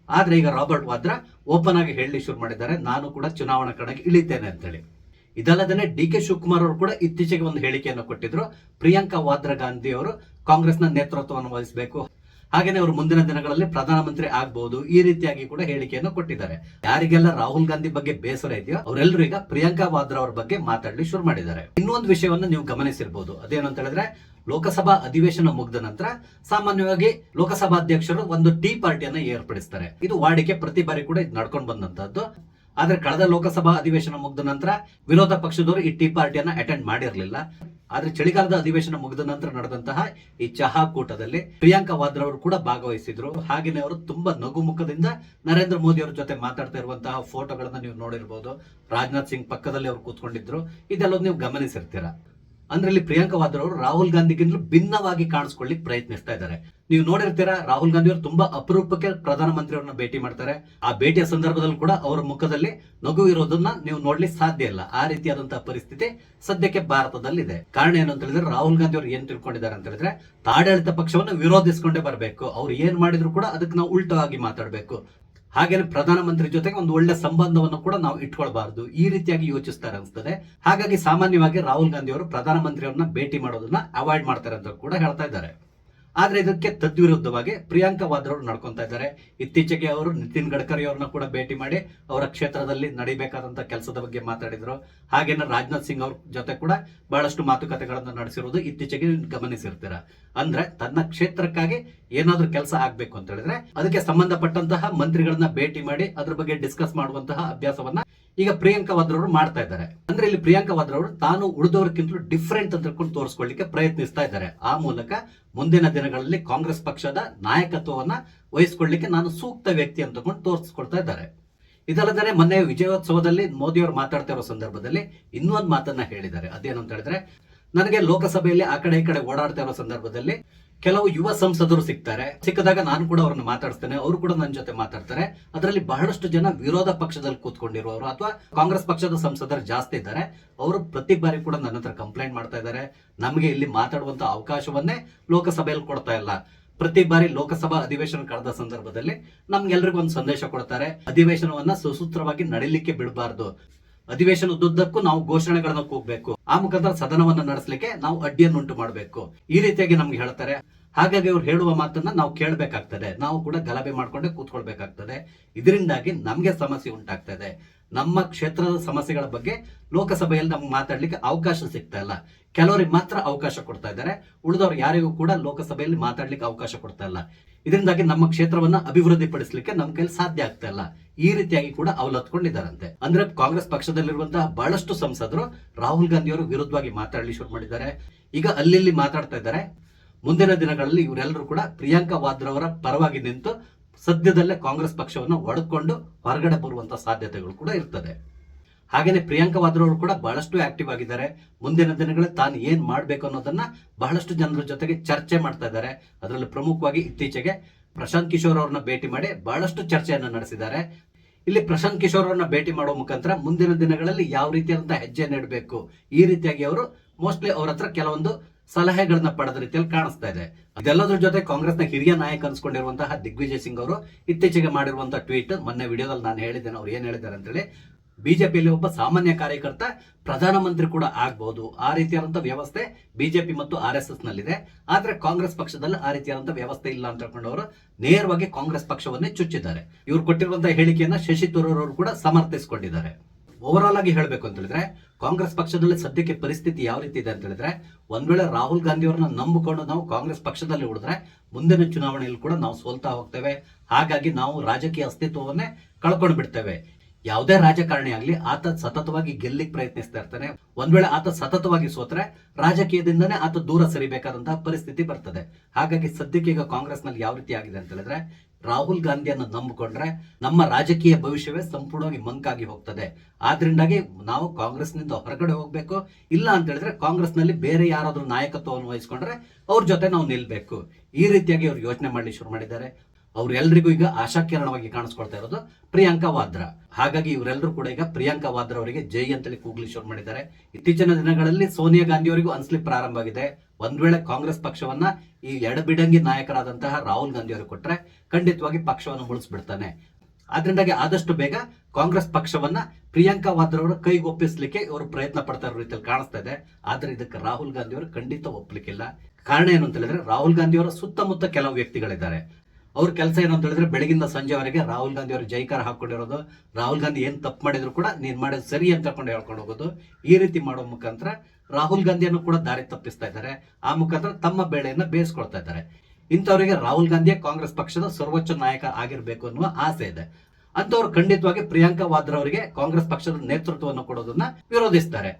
ಆದ್ರೆ ಈಗ ರಾಬರ್ಟ್ ವಾದ್ರಾ ಓಪನ್ ಆಗಿ ಹೇಳಿ ಶುರು ಮಾಡಿದ್ದಾರೆ, ನಾನು ಕೂಡ ಚುನಾವಣಾ ಕಣಕ್ಕೆ ಇಳಿತೇನೆ ಅಂತೇಳಿ. ಇದಲ್ಲದೆ DK ಶಿವಕುಮಾರ್ ಅವರು ಕೂಡ ಇತ್ತೀಚೆಗೆ ಒಂದು ಹೇಳಿಕೆಯನ್ನು ಕೊಟ್ಟಿದ್ರು, ಪ್ರಿಯಾಂಕಾ ವಾದ್ರಾ ಗಾಂಧಿ ಅವರು ಕಾಂಗ್ರೆಸ್ನ ನೇತೃತ್ವವನ್ನು ವಹಿಸಬೇಕು, ಹಾಗೇನೆ ಅವರು ಮುಂದಿನ ದಿನಗಳಲ್ಲಿ ಪ್ರಧಾನಮಂತ್ರಿ ಆಗಬಹುದು, ಈ ರೀತಿಯಾಗಿ ಕೂಡ ಹೇಳಿಕೆಯನ್ನು ಕೊಟ್ಟಿದ್ದಾರೆ. ಯಾರಿಗೆಲ್ಲ ರಾಹುಲ್ ಗಾಂಧಿ ಬಗ್ಗೆ ಬೇಸರ ಇದೆಯೋ ಅವರೆಲ್ಲರೂ ಈಗ ಪ್ರಿಯಾಂಕಾ ವಾದ್ರಾ ಅವರ ಬಗ್ಗೆ ಮಾತಾಡಲಿ ಶುರು ಮಾಡಿದ್ದಾರೆ. ಇನ್ನೊಂದು ವಿಷಯವನ್ನು ನೀವು ಗಮನಿಸಿರಬಹುದು, ಅದೇನು ಅಂತ ಹೇಳಿದ್ರೆ ಲೋಕಸಭಾ ಅಧಿವೇಶನ ಮುಗಿದ ನಂತರ ಸಾಮಾನ್ಯವಾಗಿ ಲೋಕಸಭಾಧ್ಯಕ್ಷರು ಒಂದು ಟೀ ಪಾರ್ಟಿಯನ್ನ ಏರ್ಪಡಿಸ್ತಾರೆ. ಇದು ವಾಡಿಕೆ, ಪ್ರತಿ ಬಾರಿ ಕೂಡ ಇದು ನಡ್ಕೊಂಡು ಬಂದಂತದ್ದು. ಆದ್ರೆ ಕಳೆದ ಲೋಕಸಭಾ ಅಧಿವೇಶನ ಮುಗಿದ ನಂತರ ವಿರೋಧ ಪಕ್ಷದವರು ಈ ಟೀ ಪಾರ್ಟಿಯನ್ನ ಅಟೆಂಡ್ ಮಾಡಿರಲಿಲ್ಲ. ಆದ್ರೆ ಚಳಿಗಾಲದ ಅಧಿವೇಶನ ಮುಗಿದ ನಂತರ ನಡೆದಂತಹ ಈ ಚಹಾ ಕೂಟದಲ್ಲಿ ಪ್ರಿಯಾಂಕಾ ವಾದ್ರಾ ಅವರು ಕೂಡ ಭಾಗವಹಿಸಿದ್ರು. ಹಾಗೇನೆ ಅವರು ತುಂಬಾ ನಗುಮುಖದಿಂದ ನರೇಂದ್ರ ಮೋದಿ ಅವರ ಜೊತೆ ಮಾತಾಡ್ತಾ ಇರುವಂತಹ ಫೋಟೋಗಳನ್ನ ನೀವು ನೋಡಿರ್ಬೋದು. ರಾಜನಾಥ್ ಸಿಂಗ್ ಪಕ್ಕದಲ್ಲಿ ಅವರು ಕೂತ್ಕೊಂಡಿದ್ರು. ಇದೆಲ್ಲ ನೀವು ಗಮನಿಸಿರ್ತೀರಾ. ಅಂದ್ರೆ ಇಲ್ಲಿ ಪ್ರಿಯಾಂಕಾ ವಾದ್ರಾ ಅವರು ರಾಹುಲ್ ಗಾಂಧಿಗಿಂತಲೂ ಭಿನ್ನವಾಗಿ ಕಾಣಿಸ್ಕೊಳ್ಳಿಕ್ ಪ್ರಯತ್ನಿಸ್ತಾ ಇದ್ದಾರೆ. ನೀವು ನೋಡಿರ್ತೀರಾ, ರಾಹುಲ್ ಗಾಂಧಿ ಅವರು ತುಂಬಾ ಅಪರೂಪಕ್ಕೆ ಪ್ರಧಾನಮಂತ್ರಿ ಅವರನ್ನ ಭೇಟಿ ಮಾಡ್ತಾರೆ. ಆ ಭೇಟಿಯ ಸಂದರ್ಭದಲ್ಲಿ ಕೂಡ ಅವರ ಮುಖದಲ್ಲಿ ನಗು ಇರೋದನ್ನ ನೀವು ನೋಡ್ಲಿಕ್ಕೆ ಸಾಧ್ಯ ಇಲ್ಲ. ಆ ರೀತಿಯಾದಂತಹ ಪರಿಸ್ಥಿತಿ ಸದ್ಯಕ್ಕೆ ಭಾರತದಲ್ಲಿದೆ. ಕಾರಣ ಏನು ಅಂತ ಹೇಳಿದ್ರೆ ರಾಹುಲ್ ಗಾಂಧಿ ಅವರು ಏನ್ ತಿಳ್ಕೊಂಡಿದ್ದಾರೆ ಅಂತ ಹೇಳಿದ್ರೆ, ಆಡಳಿತ ಪಕ್ಷವನ್ನು ವಿರೋಧಿಸಿಕೊಂಡೇ ಬರಬೇಕು, ಅವ್ರು ಏನ್ ಮಾಡಿದ್ರು ಕೂಡ ಅದಕ್ಕೆ ನಾವು ಉಲ್ಟವಾಗಿ ಮಾತಾಡಬೇಕು, ಹಾಗೇನೆ ಪ್ರಧಾನಮಂತ್ರಿ ಜೊತೆಗೆ ಒಂದು ಒಳ್ಳೆ ಸಂಬಂಧವನ್ನು ಕೂಡ ನಾವು ಇಟ್ಕೊಳ್ಬಾರದು, ಈ ರೀತಿಯಾಗಿ ಯೋಚಿಸ್ತಾರೆ ಅನ್ಸ್ತದೆ. ಹಾಗಾಗಿ ಸಾಮಾನ್ಯವಾಗಿ ರಾಹುಲ್ ಗಾಂಧಿ ಅವರು ಪ್ರಧಾನಮಂತ್ರಿಯವ್ರನ್ನ ಭೇಟಿ ಮಾಡೋದನ್ನ ಅವಾಯ್ಡ್ ಮಾಡ್ತಾರೆ ಅಂತ ಕೂಡ ಹೇಳ್ತಾ ಇದ್ದಾರೆ. ಆದ್ರೆ ಇದಕ್ಕೆ ತದ್ವಿರುದ್ಧವಾಗಿ ಪ್ರಿಯಾಂಕಾ ವಾದ್ರಾ ಅವರು ನಡ್ಕೊಂತಾ ಇದ್ದಾರೆ. ಇತ್ತೀಚೆಗೆ ಅವರು ನಿತಿನ್ ಗಡ್ಕರಿ ಅವ್ರನ್ನ ಕೂಡ ಭೇಟಿ ಮಾಡಿ ಅವರ ಕ್ಷೇತ್ರದಲ್ಲಿ ನಡಿಬೇಕಾದಂತ ಕೆಲಸದ ಬಗ್ಗೆ ಮಾತಾಡಿದ್ರು. ಹಾಗೇನೆ ರಾಜನಾಥ್ ಸಿಂಗ್ ಅವ್ರ ಜೊತೆ ಕೂಡ ಬಹಳಷ್ಟು ಮಾತುಕತೆಗಳನ್ನು ನಡೆಸಿರುವುದು ಇತ್ತೀಚೆಗೆ ಗಮನಿಸಿರ್ತೀರ. ಅಂದ್ರೆ ತನ್ನ ಕ್ಷೇತ್ರಕ್ಕಾಗಿ ಏನಾದ್ರೂ ಕೆಲಸ ಆಗ್ಬೇಕು ಅಂತ ಹೇಳಿದ್ರೆ ಅದಕ್ಕೆ ಸಂಬಂಧಪಟ್ಟಂತಹ ಮಂತ್ರಿಗಳನ್ನ ಭೇಟಿ ಮಾಡಿ ಅದ್ರ ಬಗ್ಗೆ ಡಿಸ್ಕಸ್ ಮಾಡುವಂತಹ ಅಭ್ಯಾಸವನ್ನ ಈಗ ಪ್ರಿಯಾಂಕಾ ವಾದ್ರಾ ಅವರು ಮಾಡ್ತಾ ಇದ್ದಾರೆ. ಅಂದ್ರೆ ಇಲ್ಲಿ ಪ್ರಿಯಾಂಕಾ ವಾದ್ರಾ ಅವರು ತಾನು ಉಳಿದವರಿಗಿಂತಲೂ ಡಿಫರೆಂಟ್ ಅಂತ ಹೇಳ್ಕೊಂಡು ತೋರಿಸ್ಕೊಳ್ಳಿಕ್ಕೆ ಪ್ರಯತ್ನಿಸ್ತಾ ಇದ್ದಾರೆ. ಆ ಮೂಲಕ ಮುಂದಿನ ದಿನಗಳಲ್ಲಿ ಕಾಂಗ್ರೆಸ್ ಪಕ್ಷದ ನಾಯಕತ್ವವನ್ನ ವಹಿಸಿಕೊಳ್ಳಿಕ್ಕೆ ನಾನು ಸೂಕ್ತ ವ್ಯಕ್ತಿ ಅಂತ ತೋರಿಸ್ಕೊಳ್ತಾ ಇದ್ದಾರೆ. ಇದಲ್ಲದೆ ಮೊನ್ನೆ ವಿಜಯೋತ್ಸವದಲ್ಲಿ ಮೋದಿ ಅವರು ಮಾತಾಡ್ತಾ ಇರೋ ಸಂದರ್ಭದಲ್ಲಿ ಇನ್ನೊಂದು ಮಾತನ್ನ ಹೇಳಿದ್ದಾರೆ. ಅದೇನು ಅಂತ ಹೇಳಿದ್ರೆ, ನನಗೆ ಲೋಕಸಭೆಯಲ್ಲಿ ಆ ಕಡೆ ಈ ಕಡೆ ಓಡಾಡ್ತಾ ಇರೋ ಸಂದರ್ಭದಲ್ಲಿ ಕೆಲವು ಯುವ ಸಂಸದರು ಸಿಕ್ಕಿದಾಗ ನಾನು ಕೂಡ ಅವ್ರನ್ನ ಮಾತಾಡಿಸ್ತೇನೆ, ಅವರು ಕೂಡ ನನ್ನ ಜೊತೆ ಮಾತಾಡ್ತಾರೆ. ಅದರಲ್ಲಿ ಬಹಳಷ್ಟು ಜನ ವಿರೋಧ ಪಕ್ಷದಲ್ಲಿ ಕೂತ್ಕೊಂಡಿರುವವರು ಅಥವಾ ಕಾಂಗ್ರೆಸ್ ಪಕ್ಷದ ಸಂಸದರು ಜಾಸ್ತಿ ಇದ್ದಾರೆ. ಅವರು ಪ್ರತಿ ಬಾರಿ ಕೂಡ ನನ್ನ ಹತ್ರ ಕಂಪ್ಲೇಂಟ್ ಮಾಡ್ತಾ ಇದ್ದಾರೆ, ನಮಗೆ ಇಲ್ಲಿ ಮಾತಾಡುವಂತ ಅವಕಾಶವನ್ನೇ ಲೋಕಸಭೆಯಲ್ಲಿ ಕೊಡ್ತಾ ಇಲ್ಲ. ಪ್ರತಿ ಬಾರಿ ಲೋಕಸಭಾ ಅಧಿವೇಶನ ಕಳೆದ ಸಂದರ್ಭದಲ್ಲಿ ನಮ್ಗೆಲ್ರಿಗೂ ಒಂದು ಸಂದೇಶ ಕೊಡ್ತಾರೆ, ಅಧಿವೇಶನವನ್ನ ಸುಸೂತ್ರವಾಗಿ ನಡೀಲಿಕ್ಕೆ ಬಿಡಬಾರ್ದು, ಅಧಿವೇಶನದುದ್ದಕ್ಕೂ ನಾವು ಘೋಷಣೆಗಳನ್ನ ಕೂಗಬೇಕು, ಆ ಮುಖಾಂತರ ಸದನವನ್ನ ನಡೆಸಲಿಕ್ಕೆ ನಾವು ಅಡ್ಡಿಯನ್ನುಂಟು ಮಾಡಬೇಕು, ಈ ರೀತಿಯಾಗಿ ನಮ್ಗೆ ಹೇಳ್ತಾರೆ. ಹಾಗಾಗಿ ಅವ್ರು ಹೇಳುವ ಮಾತನ್ನ ನಾವು ಕೇಳಬೇಕಾಗ್ತದೆ, ನಾವು ಕೂಡ ಗಲಭೆ ಮಾಡ್ಕೊಂಡೆ ಕೂತ್ಕೊಳ್ಬೇಕಾಗ್ತದೆ. ಇದರಿಂದಾಗಿ ನಮ್ಗೆ ಸಮಸ್ಯೆ ಉಂಟಾಗ್ತದೆ. ನಮ್ಮ ಕ್ಷೇತ್ರದ ಸಮಸ್ಯೆಗಳ ಬಗ್ಗೆ ಲೋಕಸಭೆಯಲ್ಲಿ ನಮ್ಗೆ ಮಾತಾಡ್ಲಿಕ್ಕೆ ಅವಕಾಶ ಸಿಗ್ತಾ ಇಲ್ಲ. ಕೆಲವರಿಗೆ ಮಾತ್ರ ಅವಕಾಶ ಕೊಡ್ತಾ ಇದ್ದಾರೆ, ಉಳಿದವ್ರು ಯಾರಿಗೂ ಕೂಡ ಲೋಕಸಭೆಯಲ್ಲಿ ಮಾತಾಡ್ಲಿಕ್ಕೆ ಅವಕಾಶ ಕೊಡ್ತಾ ಇಲ್ಲ. ಇದರಿಂದಾಗಿ ನಮ್ಮ ಕ್ಷೇತ್ರವನ್ನ ಅಭಿವೃದ್ಧಿ ಪಡಿಸಲಿಕ್ಕೆ ನಮ್ಮ ಕೈಲಿ ಸಾಧ್ಯ ಆಗ್ತಾ ಇಲ್ಲ. ಈ ರೀತಿಯಾಗಿ ಕೂಡ ಅವಲತ್ಕೊಂಡಿದ್ದಾರಂತೆ. ಅಂದ್ರೆ ಕಾಂಗ್ರೆಸ್ ಪಕ್ಷದಲ್ಲಿರುವಂತಹ ಬಹಳಷ್ಟು ಸಂಸದರು ರಾಹುಲ್ ಗಾಂಧಿ ಅವರು ವಿರುದ್ಧವಾಗಿ ಮಾತಾಡಲಿ ಶುರು ಮಾಡಿದ್ದಾರೆ. ಈಗ ಅಲ್ಲಿ ಮಾತಾಡ್ತಾ ಇದ್ದಾರೆ. ಮುಂದಿನ ದಿನಗಳಲ್ಲಿ ಇವರೆಲ್ಲರೂ ಕೂಡ ಪ್ರಿಯಾಂಕಾ ವಾದ್ರಾ ಅವರ ಪರವಾಗಿ ನಿಂತು ಸದ್ಯದಲ್ಲೇ ಕಾಂಗ್ರೆಸ್ ಪಕ್ಷವನ್ನು ಒಡೆದುಕೊಂಡು ಹೊರಗಡೆ ಬರುವಂತಹ ಸಾಧ್ಯತೆಗಳು ಕೂಡ ಇರ್ತದೆ. ಹಾಗೇನೆ ಪ್ರಿಯಾಂಕಾ ವಾದ್ರಾ ಅವರು ಕೂಡ ಬಹಳಷ್ಟು ಆಕ್ಟಿವ್ ಆಗಿದ್ದಾರೆ. ಮುಂದಿನ ದಿನಗಳಲ್ಲಿ ತಾನು ಏನ್ ಮಾಡ್ಬೇಕು ಅನ್ನೋದನ್ನ ಬಹಳಷ್ಟು ಜನರ ಜೊತೆಗೆ ಚರ್ಚೆ ಮಾಡ್ತಾ ಇದ್ದಾರೆ. ಅದರಲ್ಲಿ ಪ್ರಮುಖವಾಗಿ ಇತ್ತೀಚೆಗೆ ಪ್ರಶಾಂತ್ ಕಿಶೋರ್ ಅವ್ರನ್ನ ಭೇಟಿ ಮಾಡಿ ಬಹಳಷ್ಟು ಚರ್ಚೆಯನ್ನ ನಡೆಸಿದ್ದಾರೆ. ಇಲ್ಲಿ ಪ್ರಶಾಂತ್ ಕಿಶೋರ್ ಅವ್ರನ್ನ ಭೇಟಿ ಮಾಡುವ ಮುಖಾಂತರ ಮುಂದಿನ ದಿನಗಳಲ್ಲಿ ಯಾವ ರೀತಿಯಾದಂತಹ ಹೆಜ್ಜೆ ನೀಡಬೇಕು, ಈ ರೀತಿಯಾಗಿ ಅವರು ಮೋಸ್ಟ್ಲಿ ಅವ್ರ ಹತ್ರ ಕೆಲವೊಂದು ಸಲಹೆಗಳನ್ನ ಪಡೆದ ರೀತಿಯಲ್ಲಿ ಕಾಣಿಸ್ತಾ ಇದೆ. ಅದೆಲ್ಲದ್ರ ಜೊತೆ ಕಾಂಗ್ರೆಸ್ನ ಹಿರಿಯ ನಾಯಕ ಅನ್ಸ್ಕೊಂಡಿರುವಂತಹ ದಿಗ್ವಿಜಯ್ ಸಿಂಗ್ ಅವರು ಇತ್ತೀಚೆಗೆ ಮಾಡಿರುವಂತಹ ಟ್ವೀಟ್, ಮೊನ್ನೆ ವಿಡಿಯೋದಲ್ಲಿ ನಾನು ಹೇಳಿದ್ದೇನೆ ಅವ್ರು ಏನ್ ಹೇಳಿದ್ದಾರೆ ಅಂತ ಹೇಳಿ, ಬಿಜೆಪಿಯಲ್ಲಿ ಒಬ್ಬ ಸಾಮಾನ್ಯ ಕಾರ್ಯಕರ್ತ ಪ್ರಧಾನಮಂತ್ರಿ ಕೂಡ ಆಗ್ಬಹುದು, ಆ ರೀತಿಯಾದಂತಹ ವ್ಯವಸ್ಥೆ ಬಿಜೆಪಿ ಮತ್ತು RSS ನಲ್ಲಿದೆ. ಆದ್ರೆ ಕಾಂಗ್ರೆಸ್ ಪಕ್ಷದಲ್ಲಿ ಆ ರೀತಿಯಾದಂತಹ ವ್ಯವಸ್ಥೆ ಇಲ್ಲ ಅಂತ ಹೇಳ್ಕೊಂಡು ಅವರು ನೇರವಾಗಿ ಕಾಂಗ್ರೆಸ್ ಪಕ್ಷವನ್ನೇ ಚುಚ್ಚಿದ್ದಾರೆ. ಇವ್ರು ಕೊಟ್ಟಿರುವಂತಹ ಹೇಳಿಕೆಯನ್ನ ಶಶಿ ತರೂರ್ ಅವರು ಕೂಡ ಸಮರ್ಥಿಸಿಕೊಂಡಿದ್ದಾರೆ. ಓವರ್ ಆಗಿ ಹೇಳಬೇಕು ಅಂತ ಹೇಳಿದ್ರೆ ಕಾಂಗ್ರೆಸ್ ಪಕ್ಷದಲ್ಲಿ ಸದ್ಯಕ್ಕೆ ಪರಿಸ್ಥಿತಿ ಯಾವ ರೀತಿ ಇದೆ ಅಂತ ಹೇಳಿದ್ರೆ, ಒಂದ್ ವೇಳೆ ರಾಹುಲ್ ಗಾಂಧಿ ಅವರನ್ನ ನಂಬಿಕೊಂಡು ನಾವು ಕಾಂಗ್ರೆಸ್ ಪಕ್ಷದಲ್ಲಿ ಉಳಿದ್ರೆ ಮುಂದಿನ ಚುನಾವಣೆಯಲ್ಲಿ ಕೂಡ ನಾವು ಸೋಲ್ತಾ ಹೋಗ್ತೇವೆ. ಹಾಗಾಗಿ ನಾವು ರಾಜಕೀಯ ಅಸ್ತಿತ್ವವನ್ನೇ ಕಳ್ಕೊಂಡು ಬಿಡ್ತೇವೆ. ಯಾವುದೇ ರಾಜಕಾರಣಿ ಆಗ್ಲಿ ಆತ ಸತತವಾಗಿ ಗೆಲ್ಲಿಕ್ ಪ್ರಯತ್ನಿಸ್ತಾ ಇರ್ತಾನೆ. ಒಂದ್ ವೇಳೆ ಆತ ಸತತವಾಗಿ ಸೋತ್ರೆ ರಾಜಕೀಯದಿಂದನೇ ಆತ ದೂರ ಸರಿಬೇಕಾದಂತಹ ಪರಿಸ್ಥಿತಿ ಬರ್ತದೆ. ಹಾಗಾಗಿ ಸದ್ಯಕ್ಕೆ ಈಗ ಕಾಂಗ್ರೆಸ್ ನಲ್ಲಿ ಯಾವ ರೀತಿ ಆಗಿದೆ ಅಂತ ಹೇಳಿದ್ರೆ, ರಾಹುಲ್ ಗಾಂಧಿಯನ್ನು ನಂಬಿಕೊಂಡ್ರೆ ನಮ್ಮ ರಾಜಕೀಯ ಭವಿಷ್ಯವೇ ಸಂಪೂರ್ಣವಾಗಿ ಮಂಕಾಗಿ ಹೋಗ್ತದೆ. ಆದ್ರಿಂದಾಗಿ ನಾವು ಕಾಂಗ್ರೆಸ್ ನಿಂದ ಹೊರಗಡೆ ಹೋಗ್ಬೇಕು. ಇಲ್ಲ ಅಂತ ಹೇಳಿದ್ರೆ ಕಾಂಗ್ರೆಸ್ ನಲ್ಲಿ ಬೇರೆ ಯಾರಾದ್ರೂ ನಾಯಕತ್ವವನ್ನು ವಹಿಸ್ಕೊಂಡ್ರೆ ಅವ್ರ ಜೊತೆ ನಾವು ನಿಲ್ಬೇಕು. ಈ ರೀತಿಯಾಗಿ ಅವ್ರು ಯೋಚನೆ ಮಾಡಲಿ ಶುರು ಮಾಡಿದ್ದಾರೆ. ಅವ್ರೆಲ್ರಿಗೂ ಈಗ ಆಶಾಕಿರಣವಾಗಿ ಕಾಣಿಸ್ಕೊಳ್ತಾ ಇರೋದು ಪ್ರಿಯಾಂಕಾ ವಾದ್ರಾ. ಹಾಗಾಗಿ ಇವರೆಲ್ಲರೂ ಕೂಡ ಈಗ ಪ್ರಿಯಾಂಕಾ ವಾದ್ರಾ ಅವರಿಗೆ ಜೈ ಅಂತೇಳಿ ಕೂಗ್ಲಿ ಶುರು ಮಾಡಿದ್ದಾರೆ. ಇತ್ತೀಚಿನ ದಿನಗಳಲ್ಲಿ ಸೋನಿಯಾ ಗಾಂಧಿ ಅವರಿಗೂ ಅನ್ಸ್ಲಿಕ್ಕೆ ಪ್ರಾರಂಭ ಆಗಿದೆ. ಒಂದ್ ವೇಳೆ ಕಾಂಗ್ರೆಸ್ ಪಕ್ಷವನ್ನ ಈ ಎಡಬಿಡಂಗಿ ನಾಯಕರಾದಂತಹ ರಾಹುಲ್ ಗಾಂಧಿ ಅವರು ಕೊಟ್ರೆ ಖಂಡಿತವಾಗಿ ಪಕ್ಷವನ್ನು ಮುಳಿಸ್ಬಿಡ್ತಾನೆ. ಆದ್ರಿಂದಾಗಿ ಆದಷ್ಟು ಬೇಗ ಕಾಂಗ್ರೆಸ್ ಪಕ್ಷವನ್ನ ಪ್ರಿಯಾಂಕಾ ವಾದ್ರಾ ಅವರ ಕೈಗೊಪ್ಪಿಸ್ಲಿಕ್ಕೆ ಇವರು ಪ್ರಯತ್ನ ಪಡ್ತಾ ಇರೋ ರೀತಿಯಲ್ಲಿ ಕಾಣಿಸ್ತಾ ಇದೆ. ಆದ್ರೆ ಇದಕ್ಕೆ ರಾಹುಲ್ ಗಾಂಧಿ ಅವರು ಖಂಡಿತ ಒಪ್ಪಲಿಕ್ಕಿಲ್ಲ. ಕಾರಣ ಏನು ಅಂತ ಹೇಳಿದ್ರೆ, ರಾಹುಲ್ ಗಾಂಧಿ ಅವರ ಸುತ್ತಮುತ್ತ ಕೆಲವು ವ್ಯಕ್ತಿಗಳಿದ್ದಾರೆ. ಅವ್ರ ಕೆಲಸ ಏನು ಅಂತ ಹೇಳಿದ್ರೆ ಬೆಳಗಿಂದ ಸಂಜೆವರೆಗೆ ರಾಹುಲ್ ಗಾಂಧಿ ಅವರು ಜೈಕಾರ ಹಾಕೊಂಡಿರೋದು, ರಾಹುಲ್ ಗಾಂಧಿ ಏನ್ ತಪ್ಪು ಮಾಡಿದ್ರು ಕೂಡ ನೀನ್ ಮಾಡೋದು ಸರಿ ಅಂತ ಹೇಳ್ಕೊಂಡು ಹೇಳ್ಕೊಂಡು ಹೋಗೋದು. ಈ ರೀತಿ ಮಾಡೋ ಮುಖಾಂತರ ರಾಹುಲ್ ಗಾಂಧಿಯನ್ನು ಕೂಡ ದಾರಿ ತಪ್ಪಿಸ್ತಾ ಇದ್ದಾರೆ. ಆ ಮುಖಾಂತರ ತಮ್ಮ ಬೇಳೆಯನ್ನ ಬೇಯಿಸ್ಕೊಳ್ತಾ ಇದ್ದಾರೆ. ಇಂಥವರಿಗೆ ರಾಹುಲ್ ಗಾಂಧಿಯೇ ಕಾಂಗ್ರೆಸ್ ಪಕ್ಷದ ಸರ್ವೋಚ್ಚ ನಾಯಕ ಆಗಿರ್ಬೇಕು ಅನ್ನುವ ಆಸೆ ಇದೆ. ಅಂತವ್ರು ಖಂಡಿತವಾಗಿ ಪ್ರಿಯಾಂಕಾ ವಾದ್ರಾ ಅವರಿಗೆ ಕಾಂಗ್ರೆಸ್ ಪಕ್ಷದ ನೇತೃತ್ವವನ್ನು ಕೊಡೋದನ್ನ ವಿರೋಧಿಸ್ತಾರೆ.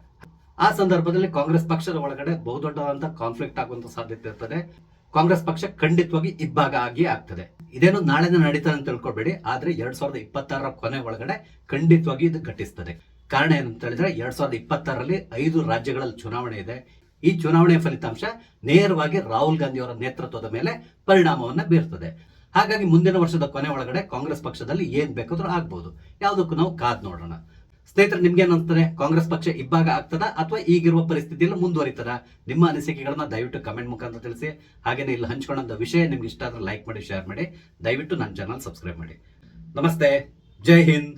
ಆ ಸಂದರ್ಭದಲ್ಲಿ ಕಾಂಗ್ರೆಸ್ ಪಕ್ಷದ ಒಳಗಡೆ ಬಹುದೊಡ್ಡದಾದಂತಹ ಕಾನ್ಫ್ಲಿಕ್ಟ್ ಆಗುವಂತ ಸಾಧ್ಯತೆ ಇರ್ತದೆ. ಕಾಂಗ್ರೆಸ್ ಪಕ್ಷ ಖಂಡಿತವಾಗಿ ಇಬ್ಬಾಗ ಆಗಿಯೇ ಆಗ್ತದೆ. ಇದೇನು ನಾಳೆನೇ ನಡೀತದೆ ಅಂತ ತಿಳ್ಕೊಬೇಡಿ. ಆದ್ರೆ 2026 ಕೊನೆ ಒಳಗಡೆ ಖಂಡಿತವಾಗಿ ಇದು ಘಟಿಸ್ತದೆ. ಕಾರಣ ಏನಂತ ಹೇಳಿದ್ರೆ 2026ರಲ್ಲಿ 5 ರಾಜ್ಯಗಳಲ್ಲಿ ಚುನಾವಣೆ ಇದೆ. ಈ ಚುನಾವಣೆಯ ಫಲಿತಾಂಶ ನೇರವಾಗಿ ರಾಹುಲ್ ಗಾಂಧಿ ಅವರ ನೇತೃತ್ವದ ಮೇಲೆ ಪರಿಣಾಮವನ್ನ ಬೀರ್ತದೆ. ಹಾಗಾಗಿ ಮುಂದಿನ ವರ್ಷದ ಕೊನೆ ಒಳಗಡೆ ಕಾಂಗ್ರೆಸ್ ಪಕ್ಷದಲ್ಲಿ ಏನ್ ಬೇಕಾದ್ರೂ ಆಗ್ಬಹುದು. ಯಾವುದಕ್ಕೂ ನಾವು ಕಾದ್ ನೋಡೋಣ. ಸ್ನೇಹಿತರೆ, ನಿಮ್ಗೆ ಏನಂತಾರೆ? ಕಾಂಗ್ರೆಸ್ ಪಕ್ಷ ಇಬ್ಬಾಗ ಆಗ್ತದ ಅಥವಾ ಈಗಿರುವ ಪರಿಸ್ಥಿತಿಯಲ್ಲಿ ಮುಂದುವರಿತದ? ನಿಮ್ಮ ಅನಿಸಿಕೆಗಳನ್ನ ದಯವಿಟ್ಟು ಕಮೆಂಟ್ ಮುಖಾಂತರ ತಿಳಿಸಿ. ಹಾಗೇನೆ ಇಲ್ಲಿ ಹಂಚ್ಕೊಂಡಂತ ವಿಷಯ ನಿಮ್ಗೆ ಇಷ್ಟ ಆದ್ರೆ ಲೈಕ್ ಮಾಡಿ, ಶೇರ್ ಮಾಡಿ. ದಯವಿಟ್ಟು ನನ್ನ ಚಾನಲ್ ಸಬ್ಸ್ಕ್ರೈಬ್ ಮಾಡಿ. ನಮಸ್ತೆ, ಜೈ ಹಿಂದ್.